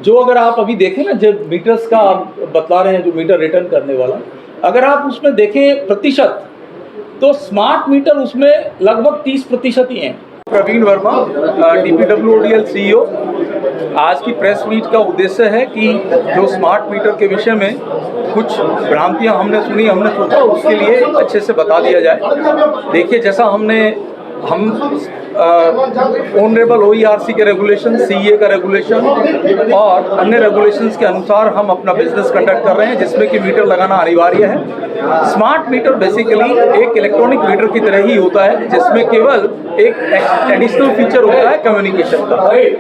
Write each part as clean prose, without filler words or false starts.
जो अगर आप अभी देखें ना, जो मीटर्स का आप बतला रहे हैं, जो मीटर रिटर्न करने वाला, अगर आप उसमें देखें प्रतिशत, तो स्मार्ट मीटर उसमें लगभग 30% ही हैं। Praveen Verma, DPWODL CEO। आज की प्रेस मीट का उद्देश्य है कि जो स्मार्ट मीटर के विषय में कुछ भ्रांतियां हमने सुनी, हमने सोचा उसके लिए अच्छे से बता दिया जाए। देखिए, जैसा हम ऑनरेबल OERC के रेगुलेशन, CA का रेगुलेशन और अन्य रेगुलेशंस के अनुसार हम अपना बिजनेस कंडक्ट कर रहे हैं, जिसमें कि मीटर लगाना अनिवार्य है। स्मार्ट मीटर बेसिकली एक इलेक्ट्रॉनिक मीटर की तरह ही होता है, जिसमें केवल एक एडिशनल फीचर होता है कम्युनिकेशन का।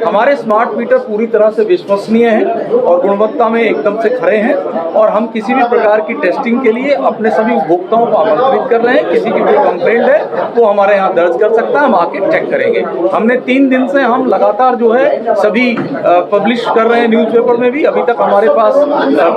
हमारे स्मार्ट मीटर पूरी तरह से विश्वसनीय हैं और गुणवत्ता में एकदम से खरे हैं, और हम किसी भी प्रकार की टेस्टिंग के लिए अपने सभी उपभोक्ताओं को आमंत्रित कर रहे हैं। किसी की कोई कंप्लेंट है वो हमारे यहाँ दर्ज कर सकता है, हम आके चेक करेंगे। हमने 3 दिन से हम लगातार जो है सभी पब्लिश कर रहे हैं न्यूज़पेपर में भी। अभी तक हमारे पास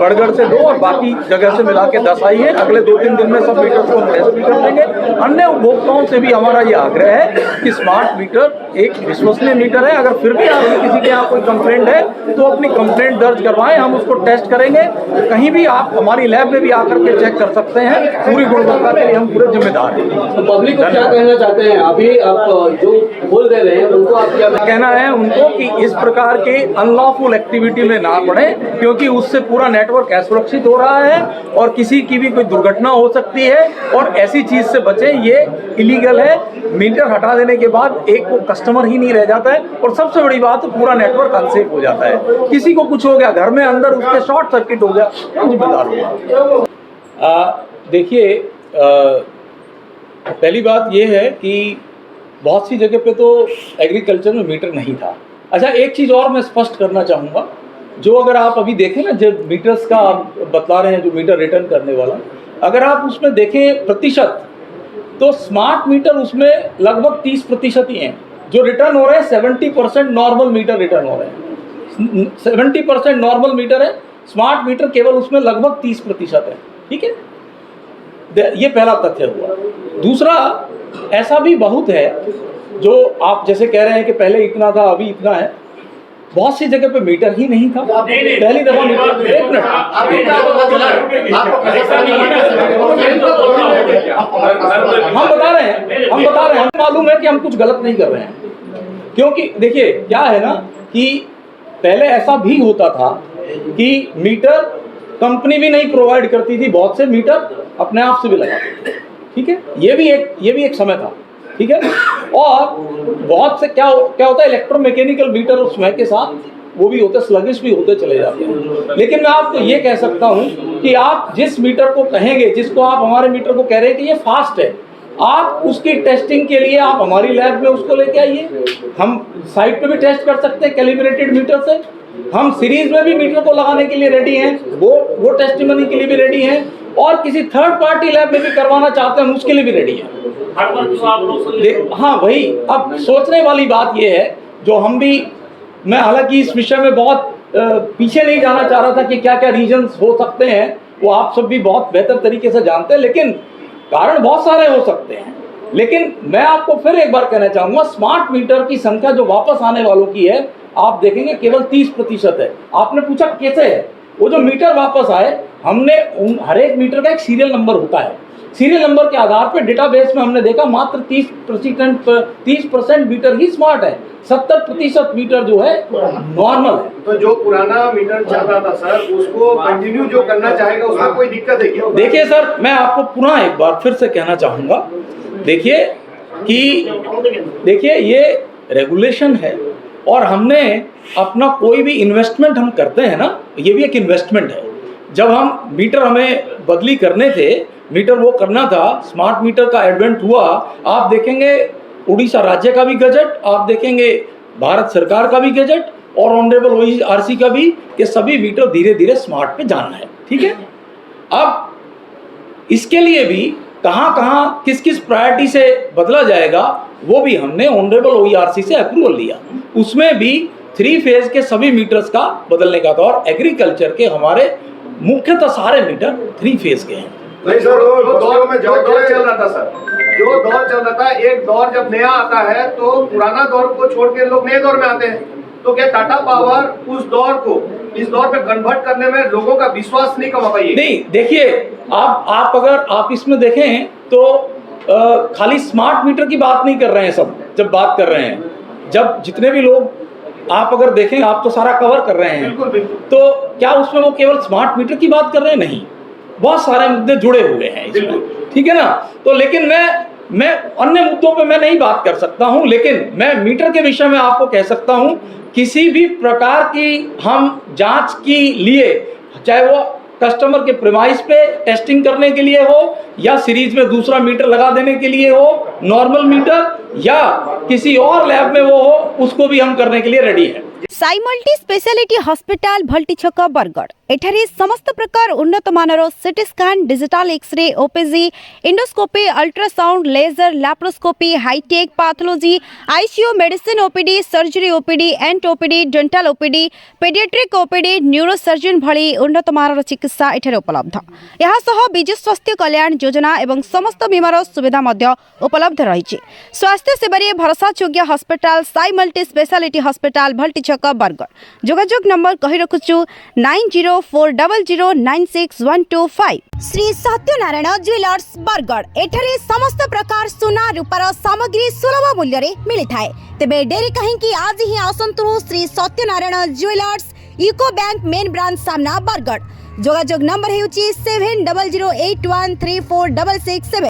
बड़गढ़ से 2 और बाकी जगह से मिला के 10 आई है। अगले 2-3 दिन में सब मीटर्स को टेस्ट भी कर देंगे। अन्य उपभोक्ताओं से भी हमारा ये आग्रह है कि स्मार्ट मीटर एक विश्वसनीय मीटर है। अगर फिर भी आपको किसी के यहाँ कोई कंप्लेंट है तो अपनी कंप्लेंट दर्ज करवाएं, हम उसको टेस्ट करेंगे। कहीं भी आप हमारी लैब में भी आकर के चेक कर सकते हैं। पूरी गुणवत्ता के लिए हम पूरे जिम्मेदार हैं। तो पब्लिक को क्या कहना चाहते हैं? अभी आप जो बोल दे रहे हैं उनको आप क्या कहना है उनको कि इस प्रकार के अनलॉफुल एक्टिविटी में ना पड़े, क्योंकि उससे पूरा नेटवर्क असुरक्षित हो रहा है और किसी की भी कोई दुर्घटना हो सकती है। और ऐसी चीज से बचें, ये इलीगल है। मीटर हटा देने के बाद एक को कस्टमर ही नहीं रह जाता है, और सबसे बड़ी बात पूरा नेटवर्क अनसेफ हो जाता है। किसी को कुछ हो गया घर में अंदर, उसके शॉर्ट सर्किट हो गया, कौन जिम्मेदार होगा? देखिए, पहली बात ये है कि बहुत सी जगह पे तो एग्रीकल्चर में मीटर नहीं था। अच्छा, एक चीज़ और मैं स्पष्ट करना चाहूँगा, जो अगर आप अभी देखें ना, जो मीटर्स का आप बतला रहे हैं, जो मीटर रिटर्न करने वाला, अगर आप उसमें देखें प्रतिशत, तो स्मार्ट मीटर उसमें लगभग 30% ही हैं। जो रिटर्न हो रहे हैं 70% नॉर्मल मीटर रिटर्न हो रहे हैं। 70% नॉर्मल मीटर है, स्मार्ट मीटर केवल उसमें लगभग 30% है। ठीक है, ये पहला तथ्य हुआ। दूसरा, ऐसा भी बहुत है जो आप जैसे कह रहे हैं कि पहले इतना था अभी इतना है। बहुत सी जगह पे मीटर ही नहीं था। पहली दफा मीटर, एक मिनट, हम बता रहे हैं, हमें मालूम है कि हम कुछ गलत नहीं कर रहे हैं। क्योंकि देखिए क्या है ना, कि पहले ऐसा भी होता था कि मीटर कंपनी भी नहीं प्रोवाइड करती थी, बहुत से मीटर अपने आप से भी लगाते थे। ठीक है, ये भी एक समय था। ठीक है, और बहुत से क्या होता है, इलेक्ट्रोमैकेनिकल मीटर उस समय के साथ वो भी होते, स्लगिश भी होते चले जाते हैं। लेकिन मैं आपको ये कह सकता हूँ कि आप जिस मीटर को कहेंगे, जिसको आप हमारे मीटर को कह रहे हैं कि ये फास्ट है, आप उसकी टेस्टिंग के लिए आप हमारी लैब में उसको लेके आइए। हम साइट पे भी टेस्ट कर सकते हैं कैलिब्रेटेड मीटर से। हम सीरीज में भी मीटर को लगाने के लिए रेडी हैं, वो टेस्टिमनी के लिए भी रेडी हैं, और किसी थर्ड पार्टी लैब में भी करवाना चाहते हैं उसके लिए भी रेडी हैं। हाँ भाई, अब सोचने वाली बात ये है, जो हम भी, मैं हालांकि इस विषय में बहुत पीछे नहीं जाना चाह रहा था कि क्या क्या रीजंस हो सकते हैं, वो आप सब भी बहुत बेहतर तरीके से जानते हैं, लेकिन कारण बहुत सारे हो सकते हैं। लेकिन मैं आपको फिर एक बार कहना चाहूँगा, स्मार्ट मीटर की संख्या जो वापस आने वालों की है, आप देखेंगे केवल 30% है। आपने पूछा कैसे है, वो जो मीटर वापस आए, हमने हर एक मीटर का एक सीरियल नंबर होता है। सीरियल नंबर के आधार पर डेटाबेस में हमने देखा मात्र 30% मीटर ही स्मार्ट है, 70% मीटर जो है नॉर्मल है। तो जो पुराना मीटर चल रहा था सर, उसको कंटिन्यू जो करना चाहेगा उसमें कोई दिक्कत है क्या? देखिए सर, मैं आपको पुनः एक बार फिर से कहना चाहूँगा, देखिए ये रेगुलेशन है, और हमने अपना कोई भी इन्वेस्टमेंट हम करते हैं ना, ये भी एक इन्वेस्टमेंट है। जब हम मीटर हमें बदली करने थे, मीटर वो करना था, स्मार्ट मीटर का एडवेंट हुआ, आप देखेंगे उड़ीसा राज्य का भी गजट, आप देखेंगे भारत सरकार का भी गजट, और ऑनरेबल OERC का भी, कि सभी मीटर धीरे धीरे स्मार्ट पे जाना है। ठीक है, अब इसके लिए भी कहाँ किस किस प्रायोरिटी से बदला जाएगा, वो भी हमने ऑनरेबल OERC से अप्रूवल लिया। उसमें भी 3 फेज के सभी मीटर्स का बदलने का था, और एग्रीकल्चर के हमारे मुख्यतः सारे मीटर 3 फेज के हैं। नहीं सर, जो दौर चल रहा था सर, जो दौर चल रहा था, एक दौर जब नया आता है तो पुराना दौर को छोड़ के लोग नए दौर में आते हैं। तो क्या टाटा पावर उस दौर को इस दौर पे कन्वर्ट करने में लोगों का विश्वास नहीं कमा पाई? नहीं, देखिए आप अगर आप इसमें देखें तो खाली स्मार्ट मीटर की बात नहीं कर रहे हैं सब, जब बात कर रहे हैं, जब जितने भी लोग आप अगर देखें, आप तो सारा कवर कर रहे हैं, बिल्कुल बिल्कुल। तो क्या उसमें वो केवल स्मार्ट मीटर की बात कर रहे हैं? नहीं, बहुत सारे मुद्दे जुड़े हुए हैं इसमें, ठीक है ना। तो लेकिन मैं अन्य मुद्दों पे मैं नहीं बात कर सकता हूं, लेकिन मैं मीटर के विषय में आपको कह सकता हूं, किसी भी प्रकार की हम जांच के लिए, चाहे वो कस्टमर के प्रेमाइस पे टेस्टिंग करने के लिए हो या सीरीज में दूसरा मीटर लगा देने के लिए हो, नॉर्मल मीटर, या किसी और लैब में वो हो, उसको भी हम करने के लिए रेडी है। साई मल्टी स्पेशलिटी हॉस्पिटल भल्टी छक बरगढ़ एठारे समस्त प्रकार उन्नत मानर CT scan digital X-ray OPG endoscopy ultrasound laser laparoscopy hi-tech pathology ICU medicine OPD surgery OPD ENT OPD dental OPD paediatric OPD neurosurgeon भली उन्नत मानर चिकित्सा एठारे उपलब्ध। यहाँ सह विजु स्वास्थ्य कल्याण योजना एवं समस्त बीमार सुविधा मध्य उपलब्ध रही। स्वास्थ्य सेवारे भरोसायोग्य hospital Sai multi speciality hospital भल्टी छक बरगढ़। जोगाजोग नंबर कही रखुचु 9040096125। श्री सत्यनारायण ज्वेलर्स बरगढ़ एठारे समस्त प्रकार सुना रूपार सामग्री सुलभ मूल्य रे मिली थाए। तेबे डेरी कहीं आज ही आसंतु Shri Satyanarayan jewellers UCO bank main branch सामना बरगढ़। जोगाजोग नंबर हेउची 7008134667।